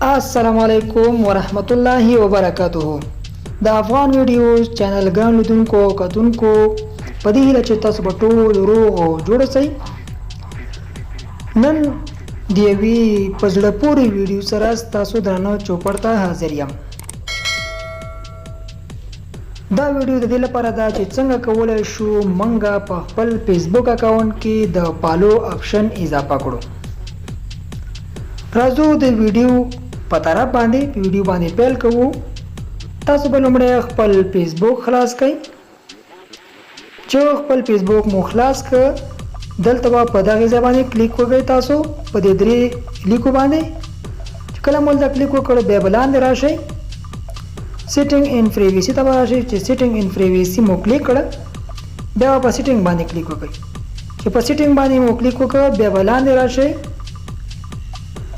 السلام علیکم ورحمت الله وبرکاته. د افغان ویډیوز چینل ګان لیدونکو کتونکو په دې هیله چې تاسو به ټول روغ او جوړ اوسئ. نن د یوې په زړه پورې ویډیو سره ستاسو درنه چوپړ ته حاضر یم. دا ویډیو د دې لپاره ده چې څنګه کولی شو موږ په خپل فیسبوک اکاونټ کې د فالو آپشن اضافه کړو. راځو د ویډیو په طرف باندې پیل کوو. تاسو به لومړی خپل فیسبوک خلاص کړئ. چې خپل فیسبوک مو خلاص کړ، دلته به په دغه ځای باندې کلیک وکړئ. تاسو په دې درې لیکو باندې چې کله مو دا کلیک وکړ، بیا به لاندې راشئ، سیټینګ ان پریویسی ته به راشئ. چې سیټینګ ان پریویسی مو کلیک کړه، بیا په سیټینګ باندې کلیک وکړئ. چې په سیټینګ باندې مو کلیک وکړ، بیا به لاندې راشئ،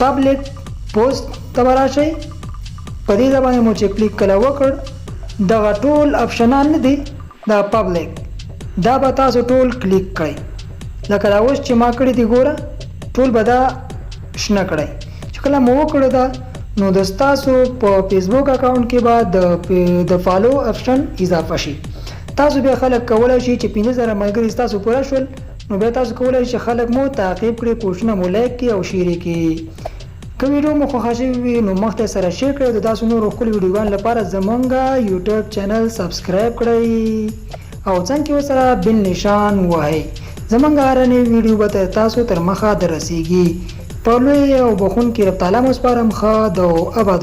پبلک پوسټ ته به راشئ. په دې ځای باندې مو چې کلیک کله وکړ، دغه ټول آپشنان نه دي دا پبلک، دا به تاسو ټول کلیک کړئ. لکه دا اوس چې ما کړي دي، ګوره ټول به دا شنه کړئ. چې کله مو وکړو دا، نو د ستاسو په فیسبوک اکاونټ کې به د فالو آپشن اضافه شي. تاسو بیا خلک کولی شي چې 5000 ملګري ستاسو پوره شول، نو بیا تاسو کولی شئ چې خلک مو تعقیب کړي، پوسټونه مو لایک کړي او شیر یې کړي. که ویډیو مو خوښه شوې وي نو مخ ته سره شیر کړئ. د تاسو نورو ښکلو ویډیوګانو لپاره زموږ یوټیوب چینل سبسکرایب کړئ او څنګ کې ورسره بل نشان ووهئ. زموږ هره نوې ویډیو به تاسو تر مخه دررسیږي. په لوی او بخونکي رب تعالی مو سپارم. ښه د ابد